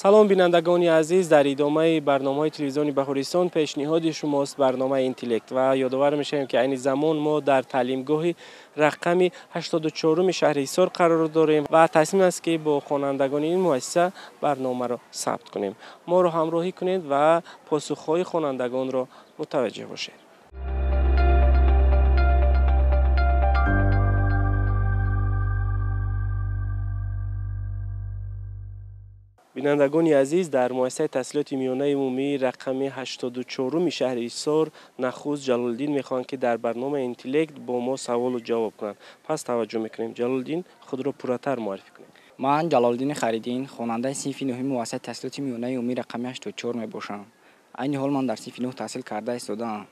سلام بینندگان عزیز، در ادامه برنامه تلویزیونی بهارستان پیشنهاد شماست برنامه اینتلکت و یادآور میشیم که این زمان ما در تعلیمگاه رقم 84 شهرحصار قرار داریم و تصمیم است که با خوانندگان این مؤسسه برنامه را ثبت کنیم. ما را همراهی کنید و پاسخهای خوانندگان را متوجه باشید. بینندگان عزیز، در مؤسسه تحصیلات میانه عمومی رقم 84 شهرحصار نخست جلال‌الدین میخوان که در برنامه اینتلکت با ما سوال و جواب کنند. پس توجه میکنیم. جلال‌الدین، خود را پورتر معرفی کنید. من جلال‌الدین خریدین، خواننده صنف 9 مؤسسه تحصیلات میانه عمومی رقم 84 میباشم. این حال من در صنف 9 تحصیل کرده استادم.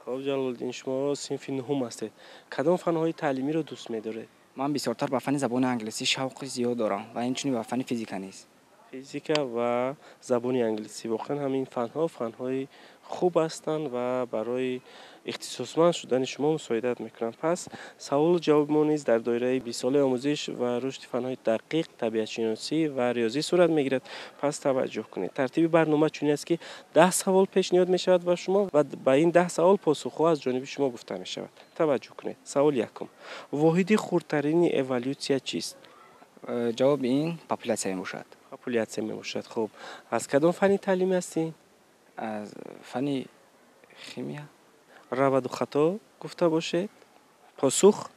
خب جلال‌الدین، شما صنف 9 هستید. کدام فن‌های تعلیمی را دوست می‌دارید؟ من بسیارتر به فن زبان انگلیسی شوق زیاد دارم و اینچنین به فن فیزیک نیز. فیزیک و زبان انگلیسی واقعا همین فن‌های خوب هستند و برای اختصاصمند شدن شما مساعدت میکنند. پس سوال و جواب ما نیز در دایره 20 ساله آموزش و رشد فن‌های دقیق، طبیعت شناسی و ریاضی صورت میگیرد. پس توجه کنید. ترتیب برنامه چنین است که 10 سوال پیشنهاد میشود و شما و با این 10 سوال پاسخها از جانب شما گفته میشود. توجه کنید. سوال یکم: واحد خردترین اِوالوسیا چیست؟ جواب این پاپولیاسیون باشد. پاپولیاسیون میباشد. خب از کدام فنی تعلیم هستین؟ از فن شیمیا. رود و خطا گفته باشید. پاسخ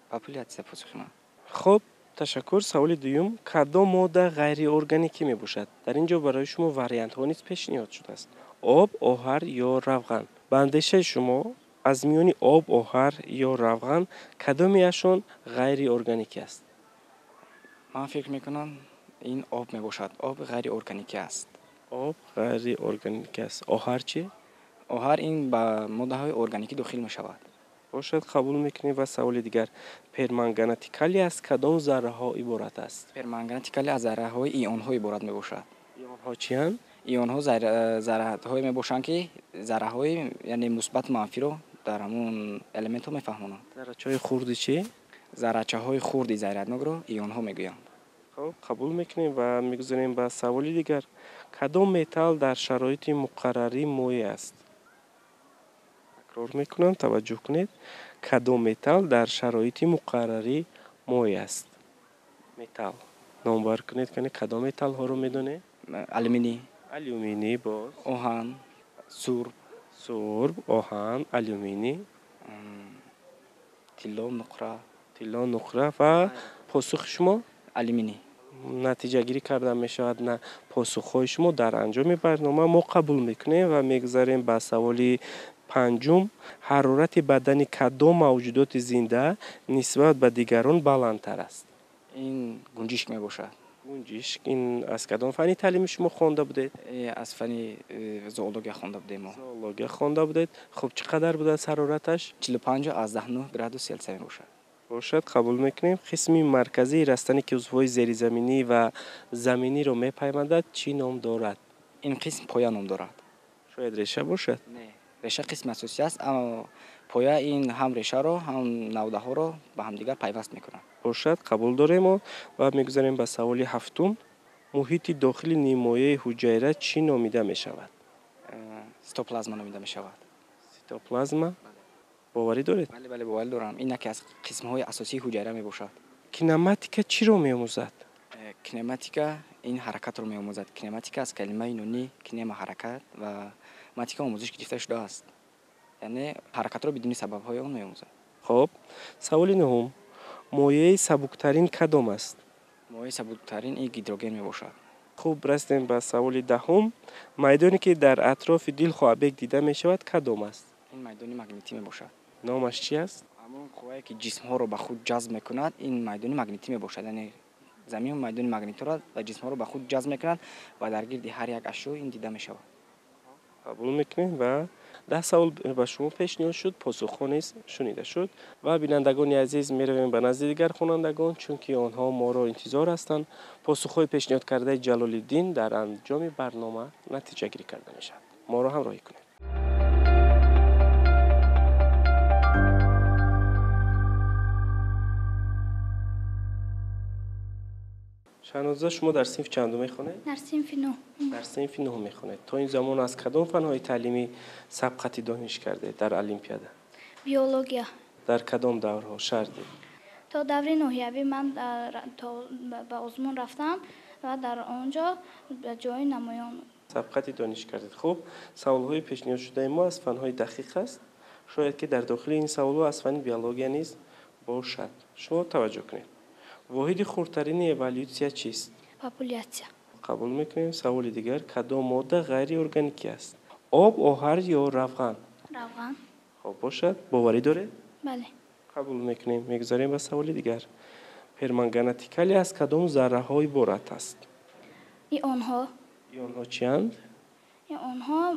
پاپولیاسیون پاسخ من. خب تشکر. سوال دوم: کدام ماده غیر ارگانیکی میباشد؟ در اینجا برای شما واریانت ها نیز پیشنهاد شده است: آب، آهر یا روغن. به اندیشه شما از میان آب، آهر یا روغن کدامیشان غیر ارگانیکی است؟ من فکر میکنم این آب میباشد. آب غیر ارگانیکی است. آب غیر ارگانیکی است. آهر چی؟ آهر این با ماده های ارگانیکی داخل می شود. باشد، قبول میکنیم. و سوال دیگر: پرمنگنتیکلی از کدام ذره ها عبارت است؟ پرمنگنتیکلی از ذره های ایون ها عبارت می باشد. ایون ها چی هستند؟ ایون ها ذره های می باشند که ذره های یعنی مثبت منفی رو در همون المنت ها میفهمونند. ذره‌چه های خردی چی؟ ذره‌چه های خردی ذره‌ناک رو ایون ها میگویند. خب قبول میکنیم و میگذاریم به سوال دیگر: کدام متل در شرایط مقرری مایع است؟ تکرار میکنم، توجه کنید. کدام متل در شرایط مقرری مایع است؟ متل نامبر کنید که کدام متل ها رو میدونه؟ آلومینی، باز آهن، سرب، آهن، آلومینی، طلا، نقره و پاسخ شما؟ آلومینی. نتیجه گیری کرده می شود نه. پاسخهای شما در انجام برنامه ما قبول میکنیم و میگذاریم به سوال پنجم: حرارت بدن کدام موجودات زنده نسبت به دیگران بلندتر است؟ این گنجشک می باشد. گنجشک. این از کدام فنی تعلیم شما خوانده بودید؟ از فن زئولوژی خوانده بودیم. زئولوژی خوانده بودید. خب چقدر بود از حرارتش؟ 45 از 19 گراد سلسیوس باشد، قبول میکنیم. قسم مرکزی رستنی که عضوهای زیرزمینی و زمینی رو میپیوندد چی نام دارد؟ این قسم پایه نام دارد. شاید ریشه باشد؟ نه، ریشه قسم اساسی است، اما پایه این هم ریشه رو هم نوده ها رو به هم دیگر پیوست میکنند. باشد، قبول داریم و میگذاریم به سوال هفتم: محیط داخلی نیمایه حجره چی نامیده می شود؟ سیتوپلازما نامیده می شود. سیتوپلازما؟ باوری دارید؟ بله باوری دارم. این یکی از قسم های اساسی حجره می باشد. کینماتیکا چی رو می آموزد؟ کینماتیکا این حرکت رو می آموزد. کینماتیکا از کلمه یونانی کینما حرکت و ماتیکا آموزش گرفته شده است. یعنی حرکت رو بدون سبب های اون می آموزد. خب سوال نهم: مایع سبکترین کدام است؟ مایع سبکترین این هیدروژن می باشد. خوب، رسیدیم به سوال دهم: میدانی که در اطراف دل خوابک دیده می شود کدام است؟ این میدان مگنیتی می باشد. نامش چی است؟ همون قوایی که جسم ها رو به خود جذب میکند این میدان مگنیتی می باشد. یعنی زمین میدان مگنیتی را و جسم ها رو به خود جذب میکند و در گرد هر یک اشیا این دیده می شود. قبول میکنیم و 10 سوال به شما پیشنهاد شد، پاسخ نیز شنیده شد و بینندگان عزیز میرویم به نزد دیگر خوانندگان چون که آنها ما را انتظار هستند. پاسخهای پیشنهاد کرده جلال‌الدین در انجام برنامه نتیجه گیری کرده میشد. ما را همراهی کنید. شهنازه شما در صنف چندم میخونید؟ در صنف 9. در صنف 9 میخونید. تا این زمان از کدام فنهای تعلیمی سبقتی دانش کرده در المپیادا؟ بیولوژیا. در کدام دورها شردید؟ تا دوره نهیوی من به آزمون رفتم و در آنجا به جای نمایان سبقتی دانش کردید. خب سوالهای پیشنهاد شده ما از فنهای دقیق است. شاید که در داخل این سوالها از فن بیولوژیا نیز باشد. شما توجه کنید. واحد خردترین اِوالوسیا چیست؟ پاپولیاسیا. قبول میکنیم. سوال دیگر، کدام ماده غیر ارگانیکی است؟ آب، آهر یا روغن؟ روغن. خب باشد. باوری داره؟ بله. قبول میکنیم. میگذاریم به سوال دیگر. پرمانگنتیکالی از کدام ذره های عبارت است؟ آنها چیند؟ آنها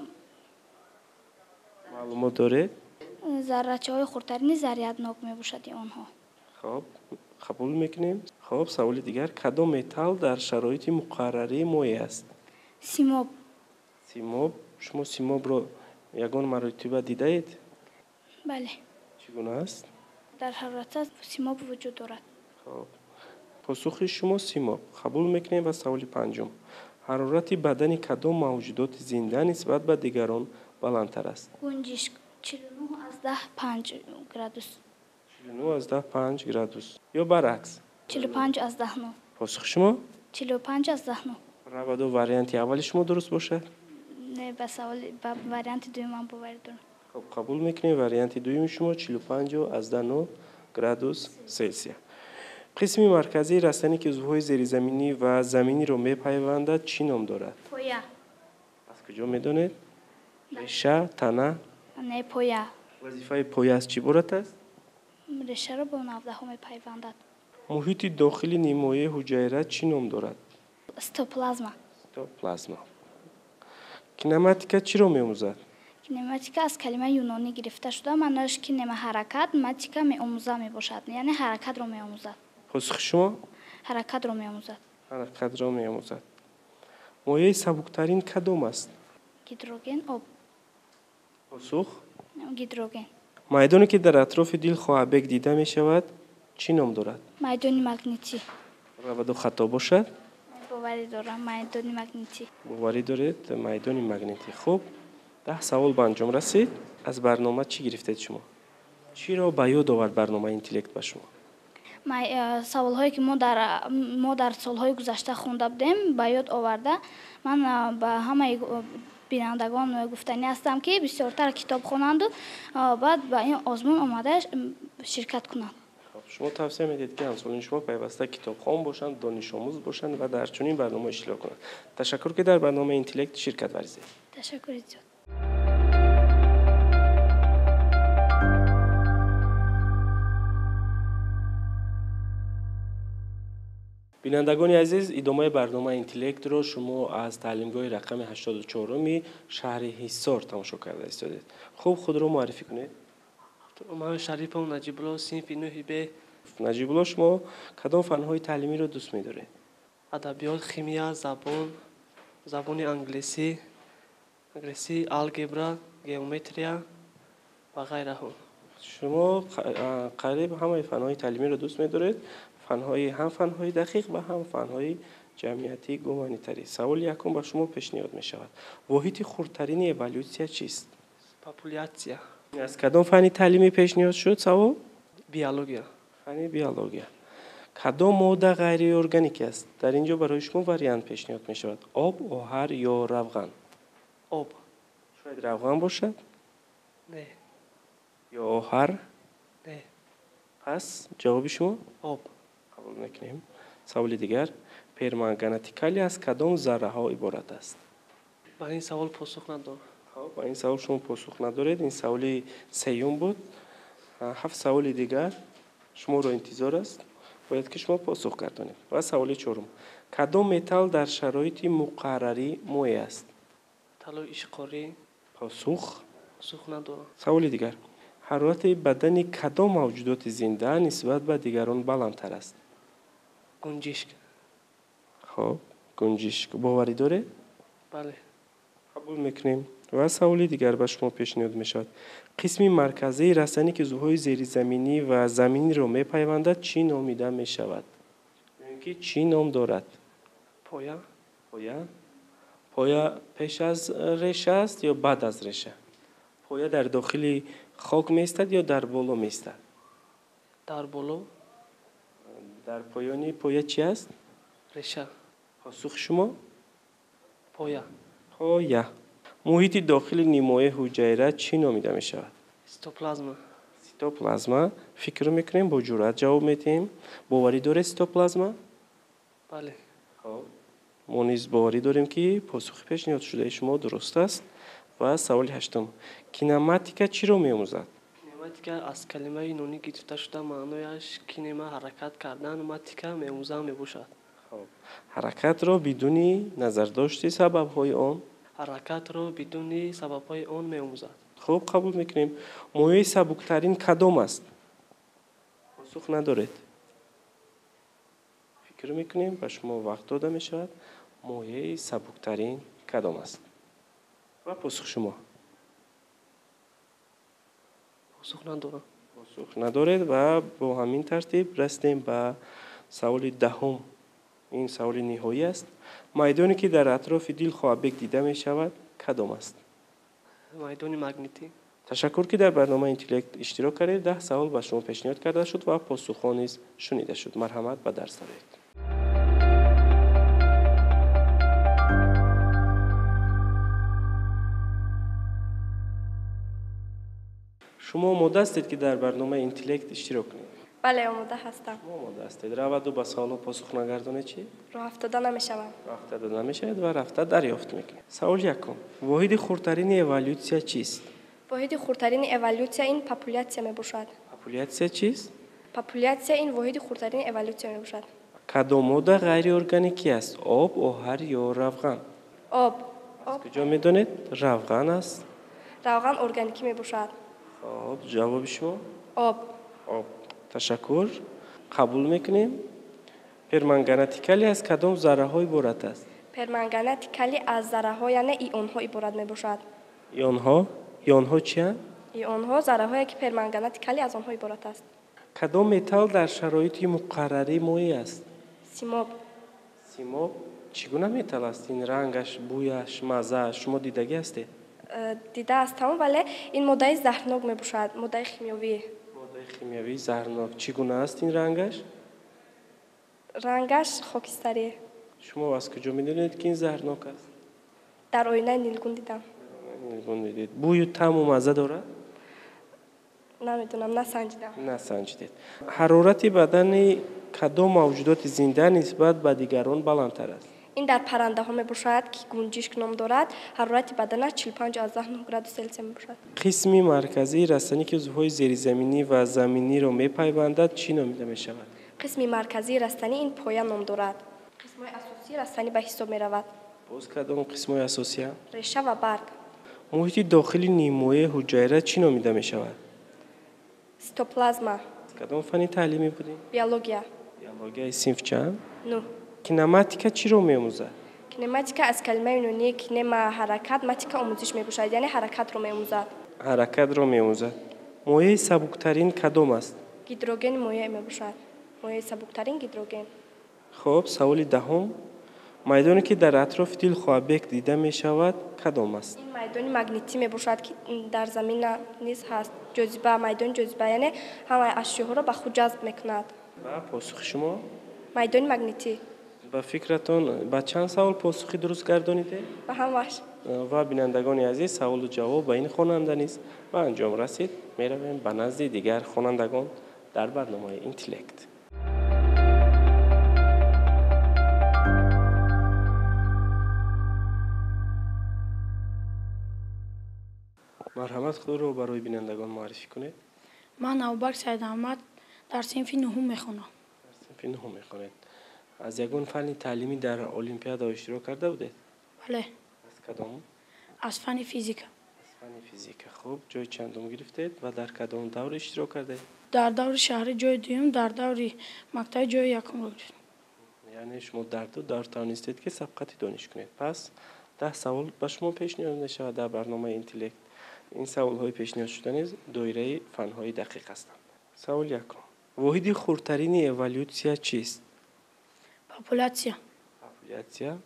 معلومات داره؟ ذره‌چه های خردترین ضریرناک می باشد آنها. خب قبول میکنیم. خب سوال دیگر، کدام متال در شرایط مقرره مایع است؟ سیماب. سیماب. شما سیماب رو یگان مرتبه دیده اید؟ بله. چگونه است؟ در حرارت سیماب وجود دارد. خب پاسخ شما سیماب. قبول میکنیم. و سوال پنجم، حرارت بدن کدام موجودات زنده نسبت به دیگران بلندتر است؟ گنجشک 49 از 10 5 گرادوس. 49 از 10 5 گرادوس یا برعکس؟ 45 از 10 9. پاسخ شما؟ 45 از 10 9. روادو واریانت اول شما درست باشه؟ نه، به سوال به واریانت دوم من باور دارم. خب قبول میکنیم. واریانت دوم شما 45 از 9 گرادوس سلسیا. قسم مرکزی رسانه‌ای که عضوهای زیرزمینی و زمینی را می‌پیوندد چی نام دارد؟ پویا. از کجا میدانید؟ ریشه، تنه؟ نه، پویا. وظیفه پایه از چی عبارت است؟ ریشه را با نوده می‌پیوندد. محیط داخلی نیمایه حجره چی نام دارد؟ استوپلازما. استوپلازما. کینماتیکا چی را می‌آموزد؟ کینماتیکا از کلمه یونانی گرفته شده، معنیش کینما حرکت، ماتیکا می‌آموزه میباشد، یعنی حرکت را می‌آموزد. پاسخ شما؟ حرکت را می‌آموزد. حرکت را می‌آموزد. مایع سبکترین کدام است؟ هیدروژن، آب. پاسخ؟ هیدروژن. میدانی که در اطراف دیل خوابک دیده می شود چی نام دارد؟ میدان مغناطیسی. روادو خطا باشد؟ باوری دارم میدان مغناطیسی. باوری دارید میدان مغناطیسی. خوب 10 سوال به انجام رسید. از برنامه چی گرفتید شما؟ چی را به یاد آورد برنامه اینتلکت به شما؟ سوال‌هایی که ما در سال‌های گذشته خونده بودیم به یاد آورده. من به همه بینندگان گفتنی هستم که بسیارتر کتاب خوانند و بعد به این آزمون آمده شرکت کنند. خب شما توصیه میدید که همسالان شما پیوسته کتابخوان باشند، دانش آموز باشند و در چنین برنامه اشتراک کنند. تشکر که در برنامه اینتلکت شرکت ورزید. تشکر زیاد. بینندگان عزیز، ادامه برنامه اینتلکت را شما از تعلیمگاه رقم 84 شهر حصار تماشا کرده استادید. خوب خود را معرفی کنید. من شریفم نجیب الله صنف 9 ب. نجیب الله، شما کدام فن‌های تعلیمی را دوست می‌دارید؟ ادبیات، شیمیا، زبان انگلیسی، الگبرا، گئومتریا و غیره. شما قریب همه فن‌های تعلیمی را دوست می‌دارید؟ هم فن‌های دقیق و هم فن‌های جمعیتی گومانیتری. سوال یکم به شما پیشنهاد می‌شود. واحد خردترین اِوالوسیا چیست؟ پاپولیاسیا. از کدام فنی تعلیمی پیشنهاد شد سوال؟ بیولوژیا. فن بیولوژیا. کدام ماده غیر ارگانیک است؟ در اینجا برای شما واریانت پیشنهاد می‌شود. آب، آهر یا روغن؟ آب. شاید روغن باشد؟ نه. یا آهر؟ نه. پس جواب شما؟ آب. قبول میکنیم. سوال دیگر، پرمانگنتیکالی از کدام ذره ها عبارت است؟ با این سوال پاسخ ندارم. خب با این سوال شما پاسخ ندارید. این سوال سوم بود. 7 سوال دیگر شما رو انتظار است. باید که شما پاسخ گردانید. و سوال چهارم، کدام متال در شرایط مقرری مایع است؟ طلای اشقاری. پاسخ ندارم. سوال دیگر، حرارت بدن کدام موجودات زنده نسبت به دیگران بلندتر است؟ گنجشک. خب گنجشک. باوری داره؟ بله. قبول میکنیم. و سوال دیگر به شما پیشنهاد میشود. قسم مرکزی رسانه‌ای که عضوهای زیرزمینی و زمینی را میپیوندد چی نامیده میشود؟ که چی نام دارد؟ پویا. پویا پیش از ریشه است یا بعد از ریشه؟ پویا در داخل خاک میستد یا در بالا میستد؟ در بولو. در پایانی پویا چی است؟ ریشه. پاسخ شما؟ پویا. پویا. محیط داخل نیمای حجره چی نامیده می شود؟ سیتوپلازما. سیتوپلازما. فکر میکنیم با جرأت جواب میدیم. باوری داره سیتوپلازما؟ بله. خب ما نیز باوری داریم که پاسخ پیشنهاد شده شما درست است. و سوال هشتم، کینماتیکا چی رو می‌آموزد؟ کینماتیکا از کلمه یونانی گرفته شده، معنایش کینما حرکت کردن، ماتیکا می‌آموزم میباشد. خب حرکت را بدون نظر داشته سبب‌های آن؟ حرکت را بدون سبب‌های آن می‌آموزد. خب قبول میکنیم. مایع سبکترین کدام است؟ پاسخ ندارید. فکر میکنیم و شما وقت داده می شود. مایع سبکترین کدام است؟ و پاسخ شما؟ پاسخ ندارم. پاسخ ندارید و با همین ترتیب رسیدیم به سوال دهم. این سوال نهایی است. میدانی که در اطراف دل خوابک دیده می شود کدام است؟ میدان مگنیتی. تشکر که در برنامه اینتلکت اشتراک کردید. 10 سوال به شما پیشنهاد کرده شد و پاسخ نیز شنیده شد. مرحمت به درس دارید. شما آماده هستید که در برنامه اینتلکت اشتراک کنید؟ بله آماده هستم. شما آماده هستید. رود و به سوال و پاسخ نگردانید چی؟ راه افتاده نمیشوم. راه افتاده نمیشود و رفته دریافت میکنید. سوال یکم، واحد خردترین اِوالوسیا چیست؟ واحد خردترین اِوالوسیا این پاپولیاسیا میباشد. پاپولیاسیا چیست؟ پاپولیاسیا این واحد خردترین اِوالوسیا میباشد. کدام ماده غیر ارگانیکی است؟ آب، آهر یا روغن؟ آب. از کجا میدانید؟ روغن است. روغن ارگانیکی میباشد. خب جواب شما؟ آب. آب. تشکر. قبول میکنیم. پرمنگنتیکلی از کدام ذره های عبارت است؟ پرمنگنتیکلی از ذره ها یعنی ایون ها عبارت میباشد. ایون ها؟ ایون ها چی هستند؟ ایون ها ذره هایی که پرمنگنتیکلی از آنها عبارت است. کدام متال در شرایط مقرره مایع است؟ سیماب. سیماب چگونه متال است؟ این رنگش، بویش، مزه‌اش شما دیدگی هستید؟ دیده هستم ولی این ماده زهرناک میباشد. ماده شیمیایی. ماده شیمیایی زهرناک. چگونه است این رنگش؟ رنگش خاکستری. شما از کجا میدونید که این زهرناک است؟ در آینه نیلگون دیدم. نیلگون دیدید. بوی و طعم و مزه دارد؟ نمیدونم، نسنجیدم. نسنجیدید. حرارت بدن کدام موجودات زنده نسبت به دیگران بلندتر است؟ این در پرنده ها میباشد که گنجشک نام دارد. حرارت بدنش 45 از 9 گراد سلسیوس میباشد. قسم مرکزی رسانی که عضوهای زیرزمینی و زمینی را میپیوندد چی نامیده میشود؟ قسم مرکزی رستنی این پایه نام دارد. قسم‌های اساسی رستنی به حساب میرود. باز کدام قسم‌های اساسی؟ ریشه و برگ. محیط داخلی نیمای حجره چی نامیده میشود؟ سیتوپلازما. کدام فنی تعلیمی بودیم؟ بیولوژیا. بیولوژی صنف چند؟ 9. کینماتیکا چی رو می‌آموزد؟ کینماتیکا از کلمه یونانی کینما حرکت، ماتیکا آموزش میباشد یعنی حرکت رو میآموزد. حرکت رو می‌آموزد. مایع سبکترین کدام است؟ هیدروژن مایع میباشد. مایع سبکترین هیدروژن. خب سوال دهم، میدانی که در اطراف دل خوابک دیده میشود کدام است؟ این میدان مگنیتی میباشد که در زمین نیز هست. جاذبه، میدان جاذبه یعنی همه اشیاء را به خود جذب میکند. و پاسخ شما؟ میدان مگنیتی. با فکرتون با چند سوال پاسخی درست گردانیده؟ و همش. و بینندگان عزیز سوال و جواب با این خواننده نیست و انجام رسید. میرویم به نزد دیگر خوانندگان در برنامه اینتلکت. مرحمت خود رو برای بینندگان معرفی کنید. من ابوبکر سید احمد در صنف نهم میخوانم. در صنف نهم میخوانید. از یگان فن تعلیمی در المپیاد اشتراک کرده بودید؟ بله. از کدام؟ از فن فیزیک. از فن فیزیک. خوب جای چندم گرفتید و در کدام دور اشتراک کردید؟ در دور شهری جای دوم، در دور مقطع جای یکم رو گرفتم. یعنی شما در دو دور توانستید که سبقت دانش کنید. پس 10 سوال به شما پیشنهاد می‌شود در برنامه اینتلکت. این سوال‌های پیشنهاد شده نیز دایره فن‌های دقیق هستند. سوال یکم، واحد خردترین اِوالوسیا چیست؟ پاپولاسیا. популяция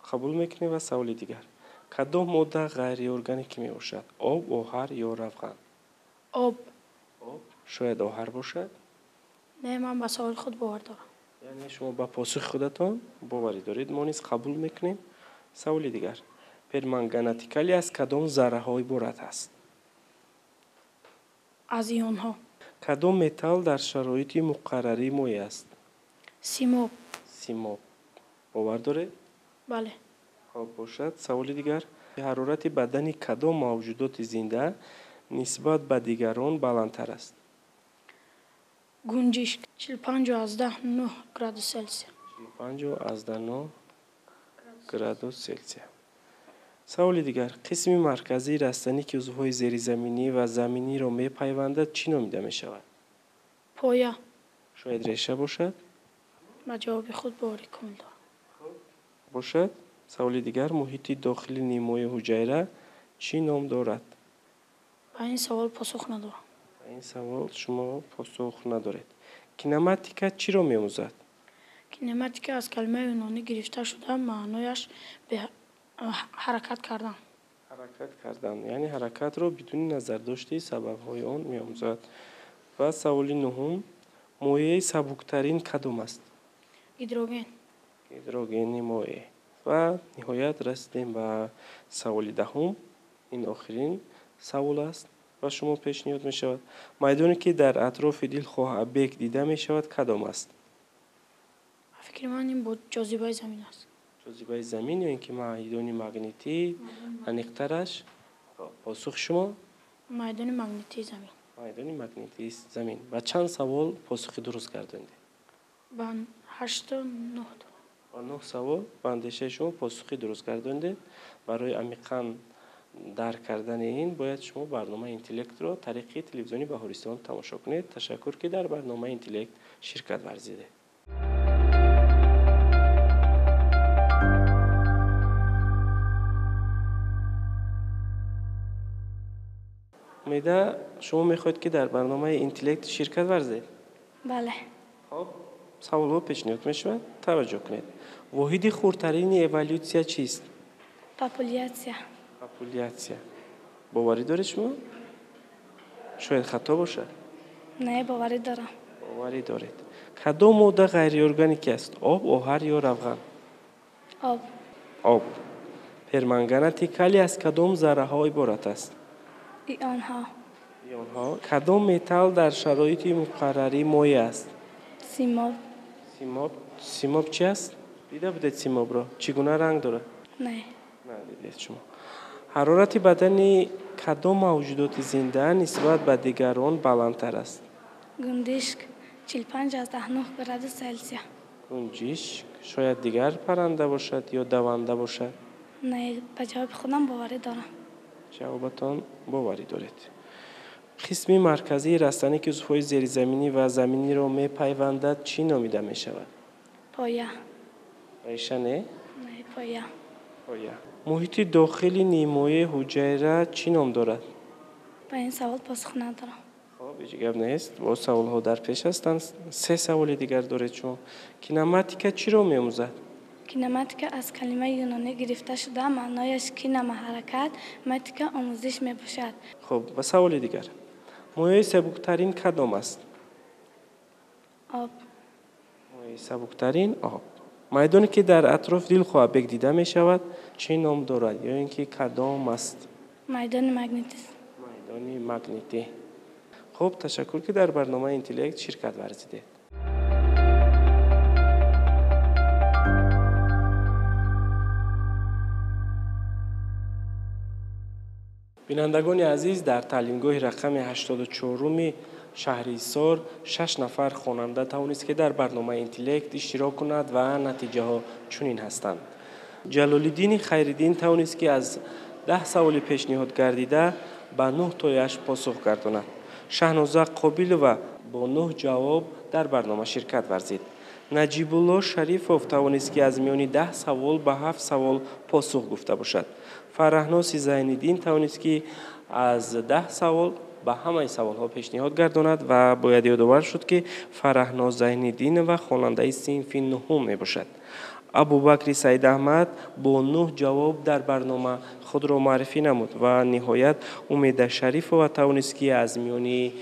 қабул мекунем. ва саволи дигар. Кадом модда ғайриорганик мебошад? Об, оҳар ё равған? об. об шояд оҳар бошад? Не, ман ба саволи худ бовар дорам. яъне шумо ба посухи худатон боварӣ доред. мо низ қабул мекунем. саволи дигар. Перманганатикали аз кадом зарраҳо иборат аст? аз ионҳо. кадом металл дар шароити муқаррарӣ моеъ аст? симоб. симоб. бовар доред? бале. хоб бошад. саволи дигар. ҳарорати бадани кадом мавҷудоти зинда нисбат ба дигарон баландтар аст? гунҷишк 45-9 градус селсия. 45-9 градус селсия. саволи дигар. қисми марказии растанӣ ки узвҳои зеризаминӣ ва заминиро мепайвандад чӣ номида мешавад? поя. шояд реша бошад? ба ҷавоби худ боварӣ комил дорам. бошад. саволи дигар. муҳити дохили нимои ҳуҷайра чӣ ном дорад? ба ин савол посух надорам. ба ин савол шумо посух надоред. кинематика чиро меомӯзад? кинематика аз калимаи юнонӣ гирифта шуда маънояш ҳаракат кардан. ҳаракат кардан. яъне ҳаракатро бидуни назардошти сабабҳои он меомӯзад. ва саволи нуҳум. моеъи сабуктарин кадом аст? гидроген. гидрогени моеъ. ва ниҳоят расидем ба саволи даҳум. ин охирин савол аст ва шумо пешниҳод мешавад. майдоне ки дар атрофи дилхоҳ объект дида мешавад кадом аст? фикри ман ин бо ҷозибаи замин аст. ҷозибаи замин ё ин ки майдони магнитӣ аниқтараш? посухи шумо? майдони магнитии замин. майдони магнитии замин. ба чанд савол посухи дуруст гардонед? ба 8-9 ба 9 савол ба андешаи шумо посухи дуруст гардонед. барои амиқан дарк кардани ин бояд шумо барномаи интеллектро тариқи телевизиони Баҳористон тамошо кунед. ташаккур ки дар барномаи интеллект ширкат варзидед. умеда шумо мехоҳед ки дар барномаи интеллект ширкат варзед? бале. хоб саволҳо пешниҳод мешавад. таваҷҷӯҳ кунед. воҳиди хурдтарини эволюсия чист? популяция. популяция. боварӣ доред шумо? шояд хато бошад. не, боварӣ дорам. боварӣ доред. кадом модда ғайриорганик аст? об, оҳар ё равған? об. об. перманганати калий аз кадом зарраҳо иборат аст? ионҳо. ионҳо. кадом металл дар шароити муқаррарӣ моеъ аст? симоб. симоб. симоб чӣ аст? дида будед симобро? чӣ гуна ранг дорад? не. надидед шумо. ҳарорати бадани кадом мавҷудоти зинда нисбат ба дигарон баландтар аст? гунҷишк 45-9 градус селсия. гунҷишк шояд дигар парранда бошад ё даванда бошад? не, ба ҷавоби худам боварӣ дорам. ҷавобатон боварӣ доред. қисми марказии растанӣ ки узвҳои зеризаминӣ ва заминиро мепайвандад чӣ номида мешавад? поя. реша не? не, поя. поя. муҳити дохили нимои ҳуҷайра чӣ ном дорад? ба ин савол посух надорам. хоб ҳеҷ гап нест. бо саволҳо дар пеш ҳастанд. се саволи дигар доред шумо. кинематика чиро меомӯзад? кинематика аз калимаи юнонӣ гирифта шуда маънояш кинема ҳаракат, матика омӯзиш мебошад. хоб ва саволи дигар. моеъи сабуктарин кадом аст? об. моеъи сабуктарин об. майдоне ки дар атрофи дилхоҳ объект дида мешавад чӣ ном дорад ё ин ки кадом аст? майдони магнитӣ. майдони магнитӣ. хуб ташаккур ки дар барномаи интеллект ширкат варзидед. бинандагони азиз, дар таълимгоҳи рақами 84-уми шаҳри Ҳисор 6 нафар хонанда тавонист ки дар барномаи интеллект иштирок кунад ва натиҷаҳо чунин ҳастанд. ҷалолиддини Хайриддин тавонист ки аз 10 саволи пешниҳод гардида ба 9 тояш посух гардонад. Шаҳноза Қобилова бо 9 ҷавоб дар барнома ширкат варзид. Наҷибулло Шарифов тавонист ки аз миёни 10 савол ба 7 савол посух гуфта бошад. Фарраҳноси Зайниддин тавонист ки аз 10 савол ба ҳамаи саволҳо пешниҳод гардонад ва бояд ёдовар шуд ки Фарраҳноз Зайниддинова хонандаи синфи нуҳум мебошад. абубакри саидаҳмад бо 9 ҷавоб дар барнома худро маърифӣ намуд ва ниҳоят умеда шарифова тавонист ки аз миёни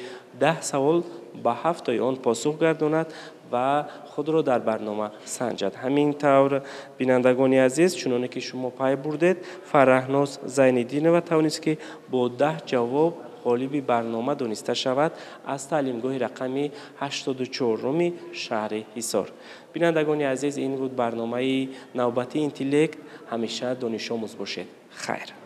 10 савол ба 7 он посух гардонад ва худро дар барнома санҷад. Ҳамин тавр бинандагони азиз, чуноне ки шумо пай бурдед, Фарраҳноз Зайниддинова тавонист ки бо 10 ҷавоб ғолиби барнома дониста шавад аз таълимгоҳи рақами 84-уми шаҳри Ҳисор. Бинандагони азиз, ин буд барномаи навбати интеллект. Ҳамеша донишомӯз бошед. Хайр.